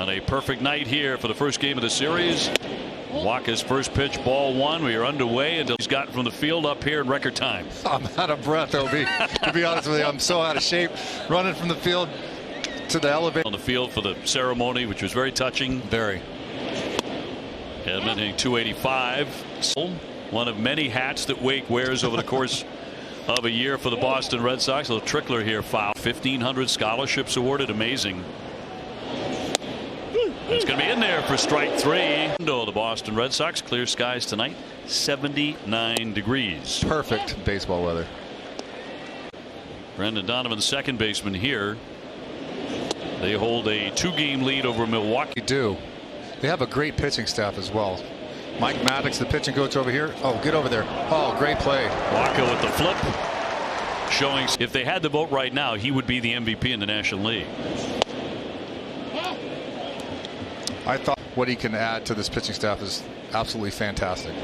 On a perfect night here for the first game of the series. Wacha's first pitch, ball one. We are underway until he's gotten from the field up here in record time. I'm out of breath, Obi. To be honest with you, I'm so out of shape running from the field to the elevator. On the field for the ceremony, which was very touching. Very. Edmund hitting 285. One of many hats that Wake wears over the course of a year for the Boston Red Sox. A little trickler here, foul. 1,500 scholarships awarded. Amazing. It's going to be in there for strike three. The Boston Red Sox, clear skies tonight, 79 degrees. Perfect baseball weather. Brendan Donovan, the second baseman here. They hold a 2-game lead over Milwaukee. They do. They have a great pitching staff as well. Mike Maddox, the pitching coach over here. Oh, get over there. Oh, great play. Wacha with the flip. Showing if they had the vote right now, he would be the MVP in the National League. I thought what he can add to this pitching staff is absolutely fantastic.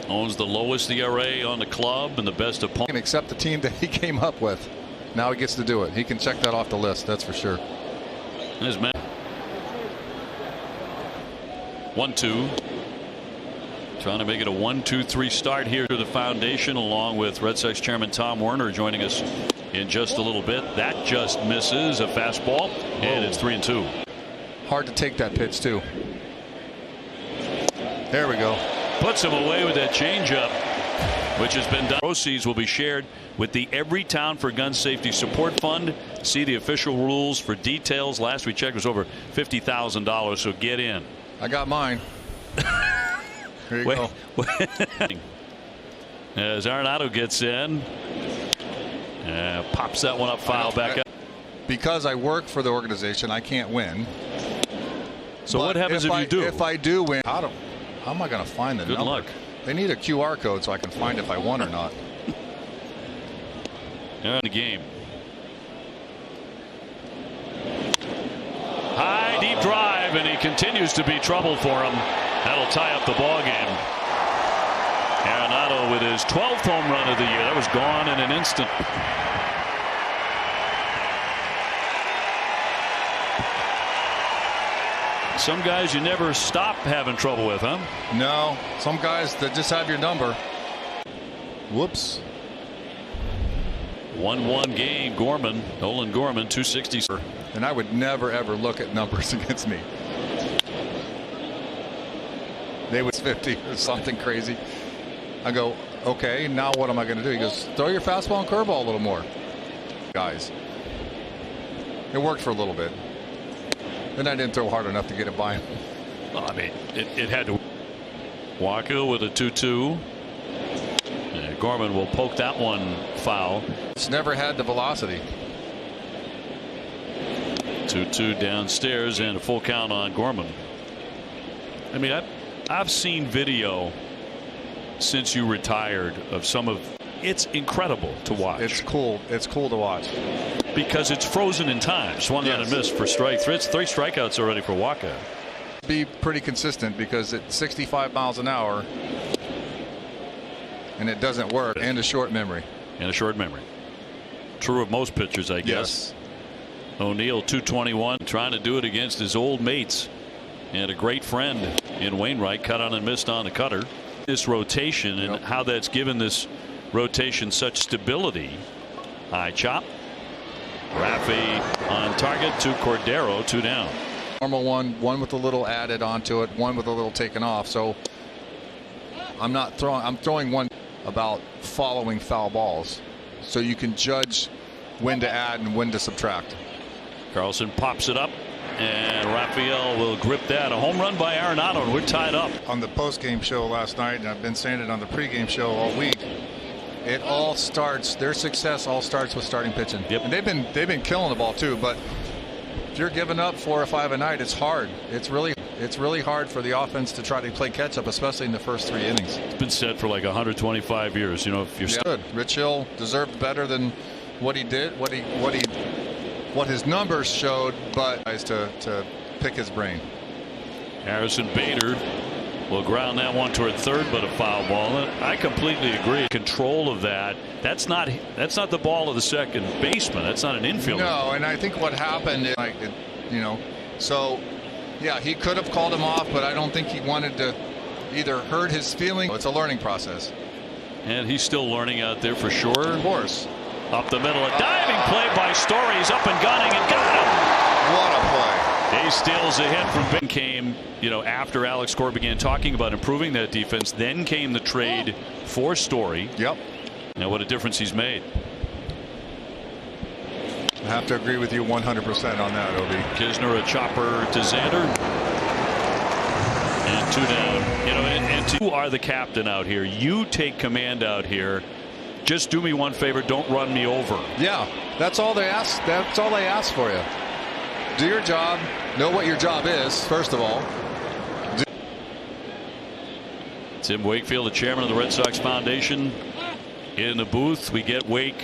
Owns the lowest ERA on the club and the best opponent. Except the team that he came up with. Now he gets to do it. He can check that off the list. That's for sure. His man. 1-2. Trying to make it a 1-2-3 start here to the foundation, along with Red Sox chairman Tom Werner joining us in just a little bit. That just misses a fastball, and it's 3-2. Hard to take that pitch too. There we go. Puts him away with that changeup, which has been done. Proceeds will be shared with the Everytown for Gun Safety Support Fund. See the official rules for details. Last we checked it was over $50,000, so get in. I got mine. Here you go. As Arenado gets in, pops that one up, foul back up. Because I work for the organization, I can't win. So what happens if you do? If I do win, how am I going to find the Good number? luck. They need a QR code so I can find if I won or not. They're in the game. High deep drive, and he continues to be trouble for him. That'll tie up the ball game. Arenado with his 12th home run of the year. That was gone in an instant. Some guys you never stop having trouble with, huh? No, some guys that just have your number. Whoops. 1-1 game. Gorman, Nolan Gorman, 260. And I would never ever look at numbers against me. They was 50 or something crazy. I go, okay, now what am I going to do? He goes, throw your fastball and curveball a little more. Guys, it worked for a little bit. Then I didn't throw hard enough to get it by him. Well, I mean, it had to. Wacha with a 2-2. Gorman will poke that one foul. It's never had the velocity. 2-2 downstairs and a full count on Gorman. I mean, I've seen video since you retired of some of. It's incredible to watch. It's cool. It's cool to watch because it's frozen in time. Swung on and missed for strike three. It's 3 strikeouts already for Wacha. Be pretty consistent because it's 65 miles an hour and it doesn't work, and a short memory. And a short memory. True of most pitchers, I guess. Yes. O'Neill 221, trying to do it against his old mates and a great friend in Wainwright. Cut on and missed on the cutter. This rotation and how that's given this rotation such stability. High chop. Raffy on target to Cordero, 2 down. Normal one with a little added onto it, one with a little taken off. So I'm not throwing. I'm throwing one about following foul balls, so you can judge when to add and when to subtract. Carlson pops it up, and Raphael will grip that. A home run by Arenado, and we're tied up. On the post-game show last night, and I've been saying it on the pre-game show all week, it all starts. Their success all starts with starting pitching. Yep. And they've been killing the ball too. But if you're giving up 4 or 5 a night, it's hard. It's really hard for the offense to try to play catch up, especially in the first 3 innings. It's been said for like 125 years. You know, if you're good. Rich Hill deserved better than what he did, what his numbers showed, but to pick his brain. Harrison Bader will ground that one toward third, but a foul ball. I completely agree. Control of that. That's not the ball of the second baseman. That's not an infielder. No, and I think what happened is, so Yeah, he could have called him off, but I don't think he wanted to either hurt his feeling. It's a learning process. And he's still learning out there for sure. Of course. Up the middle, a diving play by Story. He's up and gunning and got him. What a play. He steals a hit from Ben. Came, after Alex Cora began talking about improving that defense. Then came the trade for Story. Yep. Now what a difference he's made. I have to agree with you 100% on that, Obi. Kisner a chopper to Xander. And 2 down. And you are the captain out here. You take command out here. Just do me one favor. Don't run me over. Yeah, that's all they ask. That's all they ask for you. Do your job. Know what your job is, first of all. Tim Wakefield, the chairman of the Red Sox Foundation, in the booth. We get Wake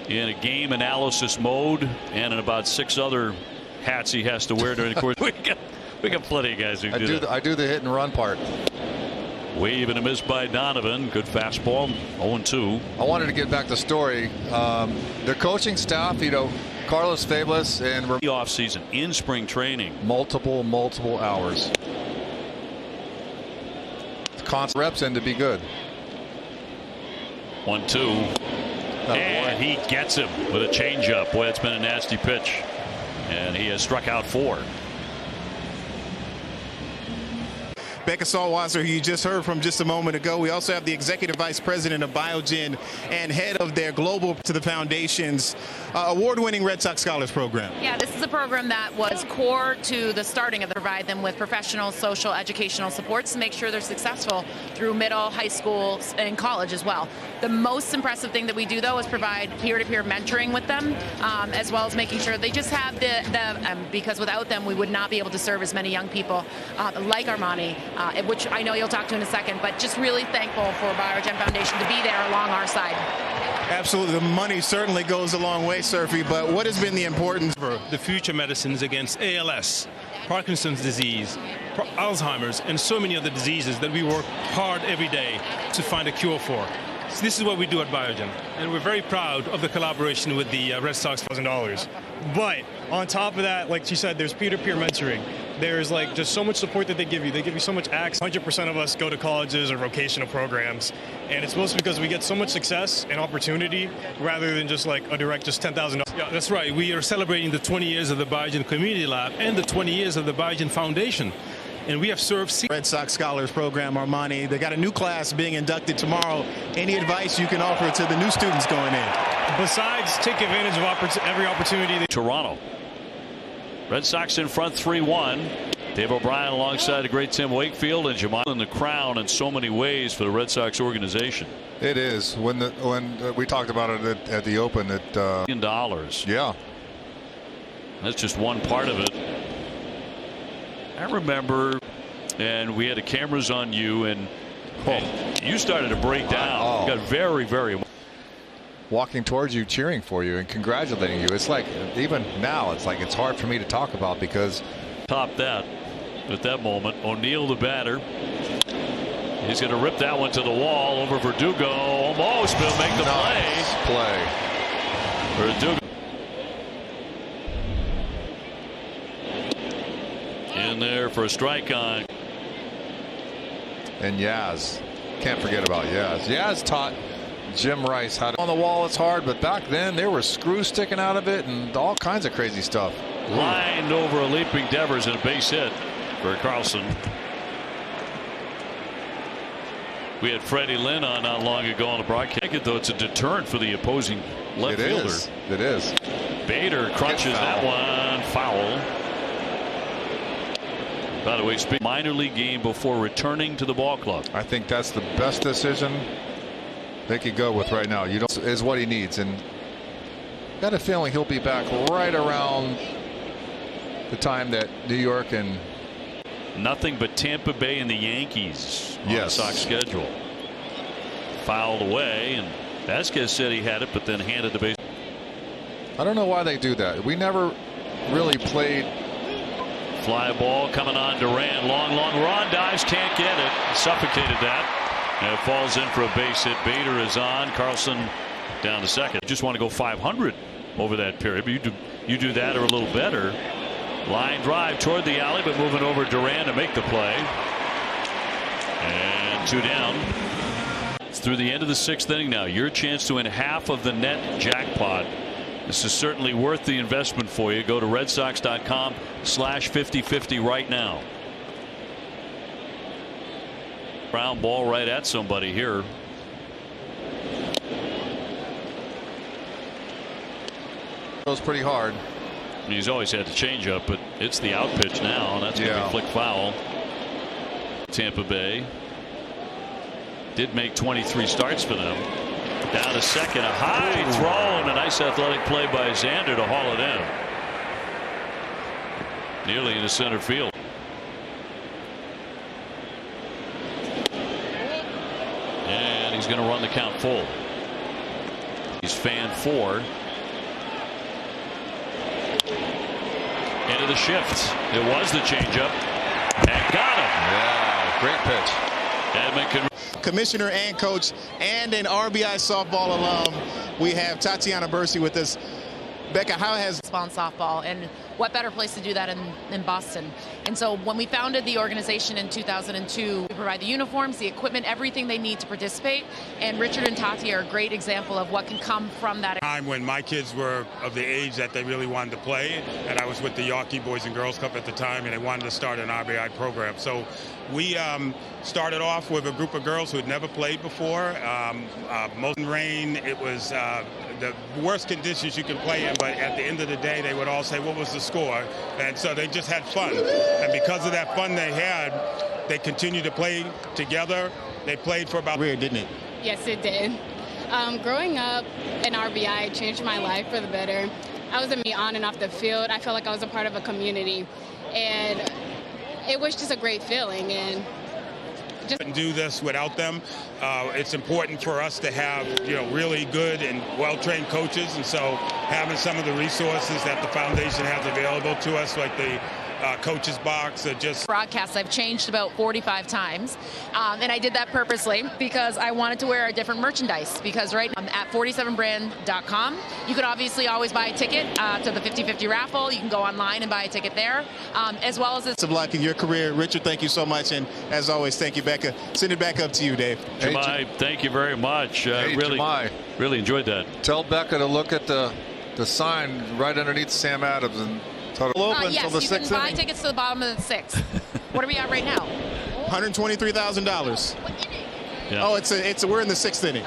in a game analysis mode and in about 6 other hats he has to wear during the course. We got plenty of guys who do that. I do the hit and run part. Wave and a miss by Donovan. Good fastball. 0-2. I wanted to get back to Story. The coaching staff, Carlos Fabulous and the off season in spring training. Multiple hours. Constant reps in to be good. 1-2. And he gets him with a changeup. Boy, it's been a nasty pitch. And he has struck out 4. Becca Saltwasser, who you just heard from just a moment ago. We also have the Executive Vice President of Biogen and head of their Global to the Foundation's award-winning Red Sox Scholars Program. Yeah, this is a program that was core to the starting of provide them with professional, social, educational supports to make sure they're successful through middle, high school, and college as well. The most impressive thing that we do, though, is provide peer-to-peer mentoring with them, as well as making sure they just have because without them, we would not be able to serve as many young people like Armani, which I know you'll talk to in a second, but just really thankful for Biogen Foundation to be there along our side. Absolutely. The money certainly goes a long way, Surfy, but what has been the importance for the future medicines against ALS, Parkinson's disease, Alzheimer's, and so many other diseases that we work hard every day to find a cure for? So this is what we do at Biogen, and we're very proud of the collaboration with the Red Sox. $1,000. But on top of that, like she said, there's peer-to-peer mentoring. There's just so much support that they give you. They give you so much access. 100% of us go to colleges or vocational programs, and it's mostly because we get so much success and opportunity rather than just a direct $10,000. Yeah, that's right. We are celebrating the 20 years of the Biogen Community Lab and the 20 years of the Biogen Foundation. And we have served Red Sox Scholars Program, Armani. They got a new class being inducted tomorrow. Any advice you can offer to the new students going in? Besides, take advantage of every opportunity. Toronto. Red Sox in front 3-1. Dave O'Brien alongside the great Tim Wakefield and Jamal in the crown in so many ways for the Red Sox organization. It is. When we talked about it at the Open, $1 million. Yeah. That's just one part of it. I remember, and we had the cameras on you, and you started to break down. You got very, very. Walking towards you, cheering for you, and congratulating you. It's like, even now, it's hard for me to talk about because. Top that at that moment. O'Neill, the batter. He's going to rip that one to the wall over Verdugo. Almost will make the play. Verdugo. In there for a strike on. And Yaz. Can't forget about Yaz. Yaz taught Jim Rice how to. On the wall, it's hard, but back then there were screws sticking out of it and all kinds of crazy stuff. Lined over a leaping Devers and a base hit for Carlson. We had Freddie Lynn on not long ago on the broadcast, though it's a deterrent for the opposing left fielder. It is. Bader crunches that one foul. By the way, minor league game before returning to the ball club. I think that's the best decision they could go with right now. Is what he needs, and got a feeling he'll be back right around the time that New York and nothing but Tampa Bay and the Yankees on the Yes. Sox schedule. Fouled away, and Vasquez said he had it, but then handed the base. I don't know why they do that. We never really played. Fly ball coming on Duran. Long run. Dives. Can't get it. Suffocated that. And it falls in for a base hit. Bader is on. Carlson down to second. You just want to go 500 over that period. But you do that or a little better. Line drive toward the alley, but moving over Duran to make the play. And 2 down. It's through the end of the 6th inning now. Your chance to win half of the net jackpot. This is certainly worth the investment for you. Go to redsox.com/5050 right now. Ground ball right at somebody here. Goes pretty hard. He's always had the changeup, but it's the out pitch now, and that's going to be flick foul. Tampa Bay did make 23 starts for them. Down to second, a high throw and a nice athletic play by Xander to haul it in. Nearly into center field. And he's going to run the count full. He's fan 4. Into the shift. It was the changeup. And got him. Yeah, great pitch. Edmonton. Commissioner and coach and an RBI softball alum. We have Tatiana Bursey with us. Becca, how has on softball, and what better place to do that in Boston? And so when we founded the organization in 2002, we provide the uniforms, the equipment, everything they need to participate. And Richard and Tati are a great example of what can come from that. Time when my kids were of the age that they really wanted to play, and I was with the Yawkey Boys and Girls Club at the time, and they wanted to start an RBI program. So we started off with a group of girls who had never played before. Most rain, it was the worst conditions you can play in, but at the end of the day, they would all say, what was the score? And so they just had fun. And because of that fun they had, they continued to play together. They played for about... Weird, didn't it? Yes, it did. Growing up in RBI changed my life for the better. I was on and off the field. I felt like I was a part of a community. And it was just a great feeling. And couldn't do this without them. It's important for us to have, really good and well-trained coaches, and so having some of the resources that the foundation has available to us, like the coaches box, broadcasts I've changed about 45 times, and I did that purposely because I wanted to wear a different merchandise. Because right now at 47brand.com, you could obviously always buy a ticket to the 50/50 raffle. You can go online and buy a ticket there, as well as Best of luck in your career. Richard, thank you so much, and as always, thank you, Becca. Send it back up to you, Dave. Jemai, thank you very much. Really enjoyed that. Tell Becca to look at the sign right underneath Sam Adams and open yes, until the you 6th can buy inning. tickets to the bottom of the 6th. What are we at right now? $123,000. What inning? Oh, we're in the 6th inning.